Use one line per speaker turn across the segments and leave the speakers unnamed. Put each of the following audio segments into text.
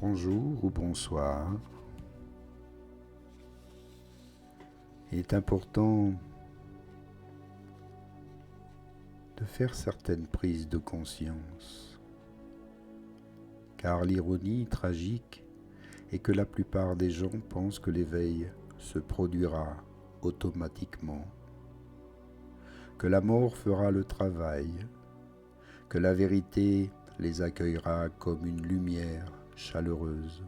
bonjour ou bonsoir. Il est important de faire certaines prises de conscience, car l'ironie tragique est que la plupart des gens pensent que l'éveil se produira automatiquement, que la mort fera le travail, que la vérité les accueillera comme une lumière chaleureuse.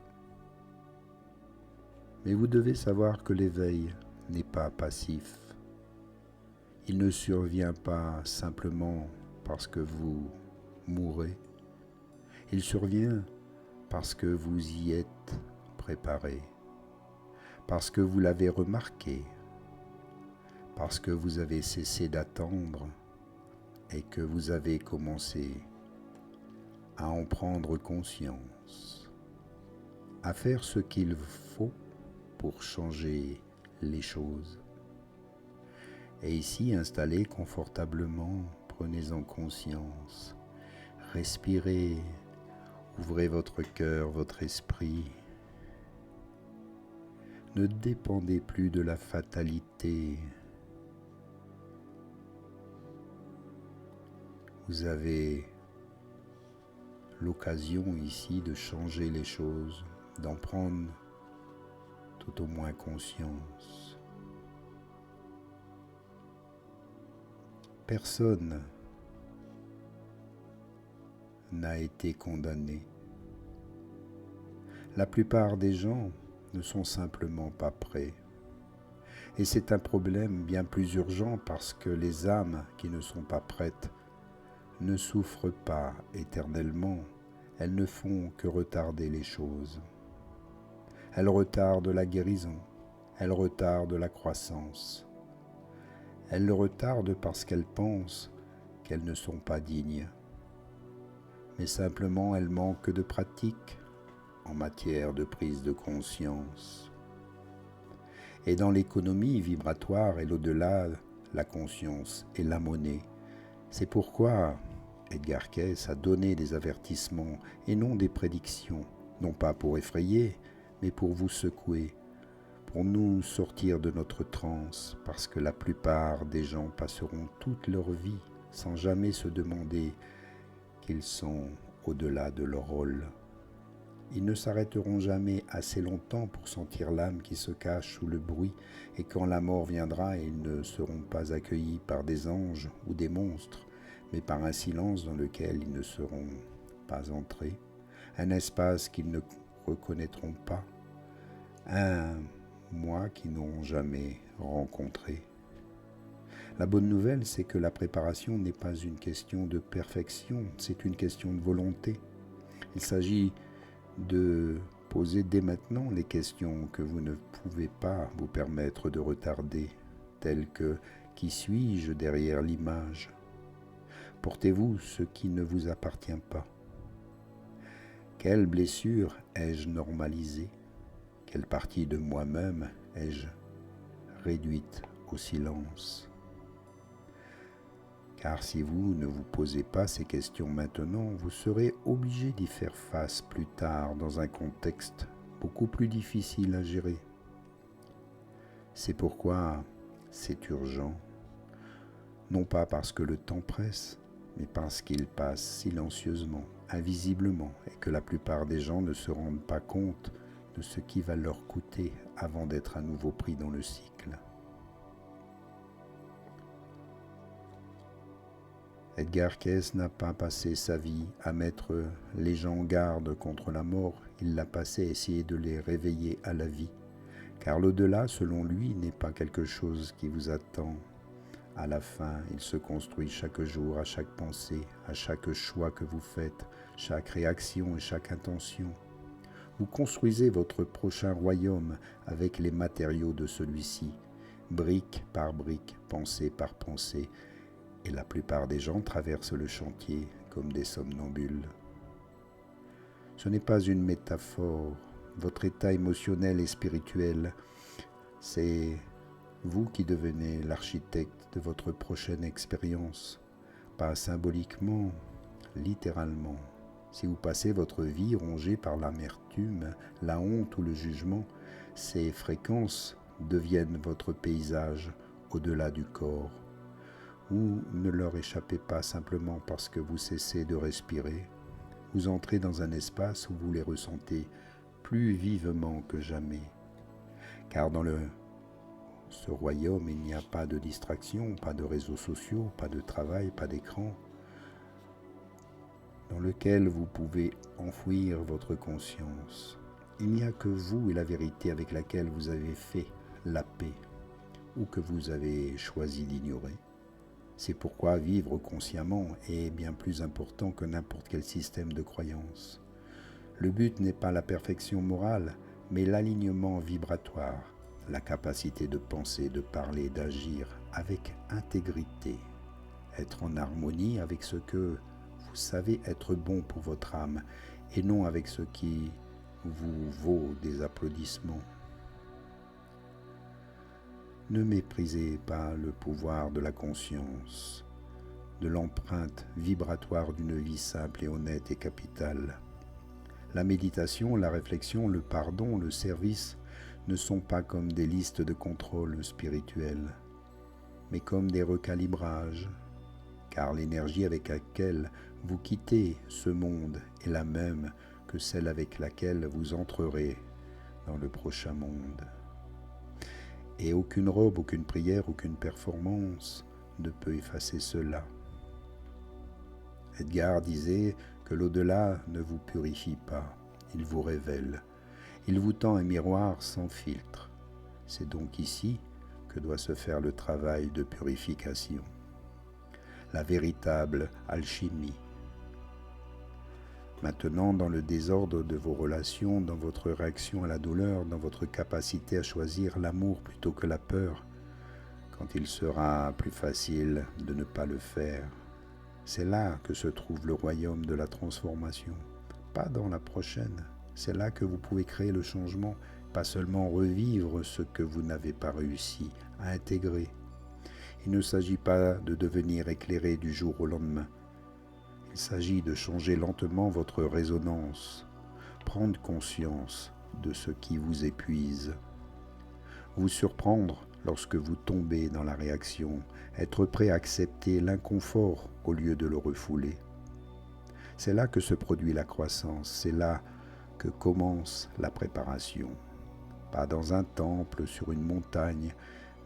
Mais vous devez savoir que l'éveil n'est pas passif. Il ne survient pas simplement parce que vous mourrez. Il survient parce que vous y êtes préparé, parce que vous l'avez remarqué, parce que vous avez cessé d'attendre et que vous avez commencé à en prendre conscience, à faire ce qu'il faut pour changer les choses. Et ici, installé confortablement, prenez-en conscience, respirez, ouvrez votre cœur, votre esprit. Ne dépendez plus de la fatalité. Vous avez l'occasion ici de changer les choses, d'en prendre tout au moins conscience. Personne n'a été condamné. La plupart des gens ne sont simplement pas prêts. Et c'est un problème bien plus urgent parce que les âmes qui ne sont pas prêtes ne souffrent pas éternellement. Elles ne font que retarder les choses. Elles retardent la guérison, elles retardent la croissance. Elles le retardent parce qu'elles pensent qu'elles ne sont pas dignes. Mais simplement elles manquent de pratique en matière de prise de conscience. Et dans l'économie vibratoire et l'au-delà, la conscience est la monnaie. C'est pourquoi Edgar Cayce a donné des avertissements et non des prédictions, non pas pour effrayer, mais pour vous secouer, pour nous sortir de notre transe, parce que la plupart des gens passeront toute leur vie sans jamais se demander qu'ils sont au-delà de leur rôle. Ils ne s'arrêteront jamais assez longtemps pour sentir l'âme qui se cache sous le bruit, et quand la mort viendra, ils ne seront pas accueillis par des anges ou des monstres, mais par un silence dans lequel ils ne seront pas entrés, un espace qu'ils ne reconnaîtront pas, un moi qu'ils n'auront jamais rencontré. La bonne nouvelle, c'est que la préparation n'est pas une question de perfection, c'est une question de volonté. Il s'agit de poser dès maintenant les questions que vous ne pouvez pas vous permettre de retarder, telles que « Qui suis-je derrière l'image ?» Portez-vous ce qui ne vous appartient pas. Quelle blessure ai-je normalisée? Quelle partie de moi-même ai-je réduite au silence? Car si vous ne vous posez pas ces questions maintenant, vous serez obligé d'y faire face plus tard dans un contexte beaucoup plus difficile à gérer. C'est pourquoi c'est urgent, non pas parce que le temps presse, mais parce qu'il passe silencieusement, invisiblement, et que la plupart des gens ne se rendent pas compte de ce qui va leur coûter avant d'être à nouveau pris dans le cycle. Edgar Cayce n'a pas passé sa vie à mettre les gens en garde contre la mort, il l'a passé à essayer de les réveiller à la vie, car l'au-delà, selon lui, n'est pas quelque chose qui vous attend. À la fin, il se construit chaque jour, à chaque pensée, à chaque choix que vous faites, chaque réaction et chaque intention. Vous construisez votre prochain royaume avec les matériaux de celui-ci, brique par brique, pensée par pensée, et la plupart des gens traversent le chantier comme des somnambules. Ce n'est pas une métaphore, votre état émotionnel et spirituel, c'est vous qui devenez l'architecte de votre prochaine expérience, pas symboliquement, littéralement. Si vous passez votre vie rongé par l'amertume, la honte ou le jugement, ces fréquences deviennent votre paysage au-delà du corps. Ou ne leur échappez pas simplement parce que vous cessez de respirer. Vous entrez dans un espace où vous les ressentez plus vivement que jamais. Car dans ce royaume, il n'y a pas de distraction, pas de réseaux sociaux, pas de travail, pas d'écran, dans lequel vous pouvez enfouir votre conscience. Il n'y a que vous et la vérité avec laquelle vous avez fait la paix ou que vous avez choisi d'ignorer. C'est pourquoi vivre consciemment est bien plus important que n'importe quel système de croyance. Le but n'est pas la perfection morale, mais l'alignement vibratoire, la capacité de penser, de parler, d'agir avec intégrité, être en harmonie avec ce que vous savez être bon pour votre âme et non avec ce qui vous vaut des applaudissements. Ne méprisez pas le pouvoir de la conscience, de l'empreinte vibratoire d'une vie simple et honnête et capitale. La méditation, la réflexion, le pardon, le service ne sont pas comme des listes de contrôle spirituel, mais comme des recalibrages, car l'énergie avec laquelle vous quittez ce monde est la même que celle avec laquelle vous entrerez dans le prochain monde. Et aucune robe, aucune prière, aucune performance ne peut effacer cela. Edgar disait que l'au-delà ne vous purifie pas, il vous révèle. Il vous tend un miroir sans filtre. C'est donc ici que doit se faire le travail de purification, la véritable alchimie. Maintenant, dans le désordre de vos relations, dans votre réaction à la douleur, dans votre capacité à choisir l'amour plutôt que la peur, quand il sera plus facile de ne pas le faire, c'est là que se trouve le royaume de la transformation, pas dans la prochaine. C'est là que vous pouvez créer le changement, pas seulement revivre ce que vous n'avez pas réussi à intégrer. Il ne s'agit pas de devenir éclairé du jour au lendemain. Il s'agit de changer lentement votre résonance, prendre conscience de ce qui vous épuise, vous surprendre lorsque vous tombez dans la réaction, être prêt à accepter l'inconfort au lieu de le refouler. C'est là que se produit la croissance, c'est là que commence la préparation. Pas dans un temple, sur une montagne,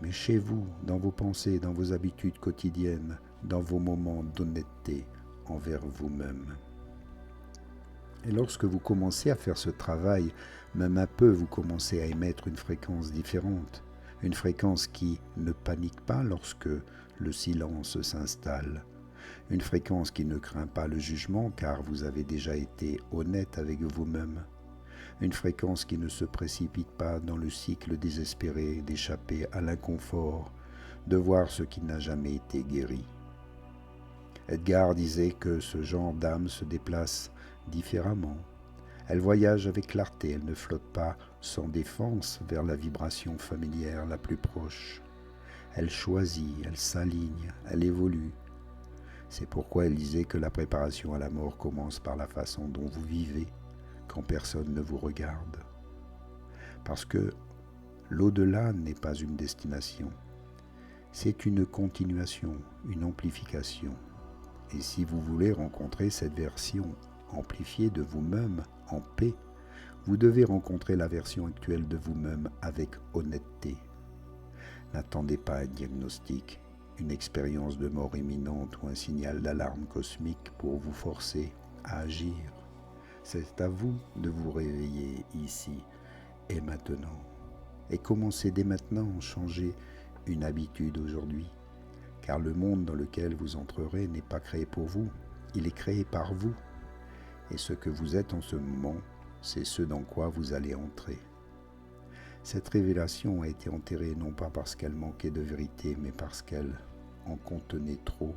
mais chez vous, dans vos pensées, dans vos habitudes quotidiennes, dans vos moments d'honnêteté envers vous-même. Et lorsque vous commencez à faire ce travail, même un peu, vous commencez à émettre une fréquence différente, une fréquence qui ne panique pas lorsque le silence s'installe, une fréquence qui ne craint pas le jugement car vous avez déjà été honnête avec vous-même, une fréquence qui ne se précipite pas dans le cycle désespéré d'échapper à l'inconfort, de voir ce qui n'a jamais été guéri. Edgar disait que ce genre d'âme se déplace différemment. Elle voyage avec clarté, elle ne flotte pas sans défense vers la vibration familière la plus proche. Elle choisit, elle s'aligne, elle évolue. C'est pourquoi elle disait que la préparation à la mort commence par la façon dont vous vivez quand personne ne vous regarde. Parce que l'au-delà n'est pas une destination, c'est une continuation, une amplification. Et si vous voulez rencontrer cette version amplifiée de vous-même en paix, vous devez rencontrer la version actuelle de vous-même avec honnêteté. N'attendez pas un diagnostic, une expérience de mort imminente ou un signal d'alarme cosmique pour vous forcer à agir. C'est à vous de vous réveiller ici et maintenant. Et commencez dès maintenant à changer une habitude aujourd'hui. Car le monde dans lequel vous entrerez n'est pas créé pour vous, il est créé par vous. Et ce que vous êtes en ce moment, c'est ce dans quoi vous allez entrer. Cette révélation a été enterrée non pas parce qu'elle manquait de vérité, mais parce qu'elle en contenait trop.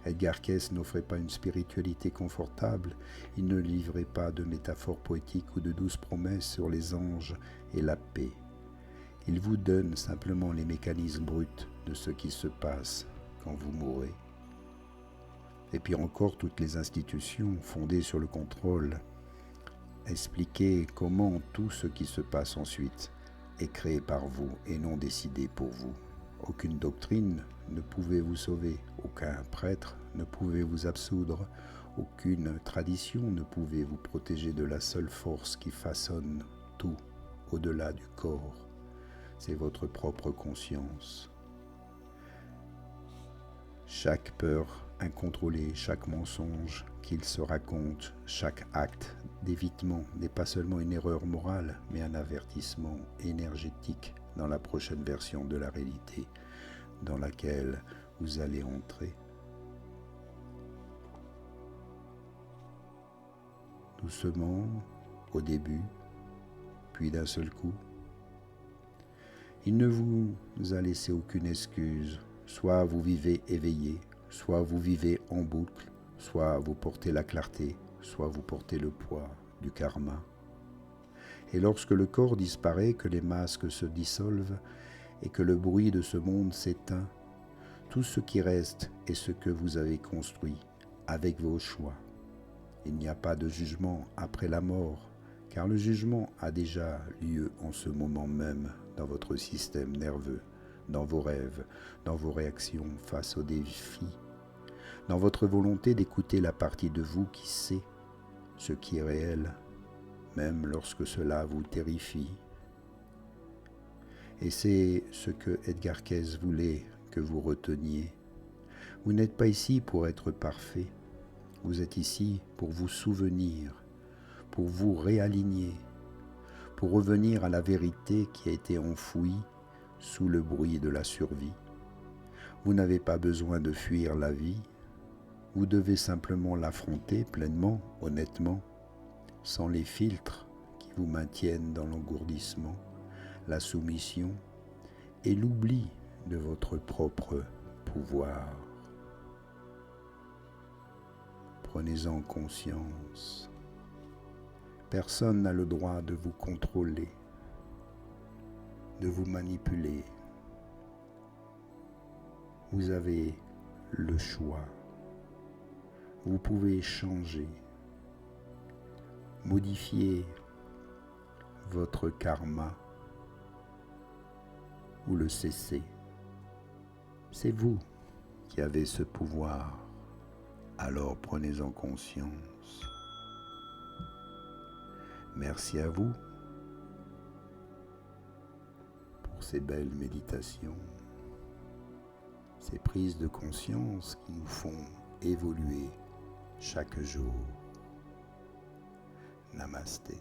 Edgar Cayce n'offrait pas une spiritualité confortable, il ne livrait pas de métaphores poétiques ou de douces promesses sur les anges et la paix. Il vous donne simplement les mécanismes bruts de ce qui se passe quand vous mourrez. Et puis encore toutes les institutions fondées sur le contrôle. Expliquez comment tout ce qui se passe ensuite est créé par vous et non décidé pour vous. Aucune doctrine ne pouvait vous sauver, aucun prêtre ne pouvait vous absoudre, aucune tradition ne pouvait vous protéger de la seule force qui façonne tout au-delà du corps. C'est votre propre conscience. Chaque peur incontrôlée, chaque mensonge qu'il se raconte, chaque acte d'évitement n'est pas seulement une erreur morale, mais un avertissement énergétique dans la prochaine version de la réalité dans laquelle vous allez entrer. Doucement, au début, puis d'un seul coup. Il ne vous a laissé aucune excuse. Soit vous vivez éveillé, soit vous vivez en boucle, soit vous portez la clarté, soit vous portez le poids du karma. Et lorsque le corps disparaît, que les masques se dissolvent et que le bruit de ce monde s'éteint, tout ce qui reste est ce que vous avez construit avec vos choix. Il n'y a pas de jugement après la mort, car le jugement a déjà lieu en ce moment même dans votre système nerveux, dans vos rêves, dans vos réactions face aux défis, dans votre volonté d'écouter la partie de vous qui sait ce qui est réel, même lorsque cela vous terrifie. Et c'est ce que Edgar Cayce voulait que vous reteniez. Vous n'êtes pas ici pour être parfait, vous êtes ici pour vous souvenir, pour vous réaligner, pour revenir à la vérité qui a été enfouie sous le bruit de la survie. Vous n'avez pas besoin de fuir la vie, vous devez simplement l'affronter pleinement, honnêtement, sans les filtres qui vous maintiennent dans l'engourdissement, la soumission et l'oubli de votre propre pouvoir. Prenez-en conscience. Personne n'a le droit de vous contrôler, de vous manipuler. Vous avez le choix. Vous pouvez changer, modifier votre karma ou le cesser. C'est vous qui avez ce pouvoir. Alors prenez-en conscience. Merci à vous pour ces belles méditations, ces prises de conscience qui nous font évoluer chaque jour. Namasté.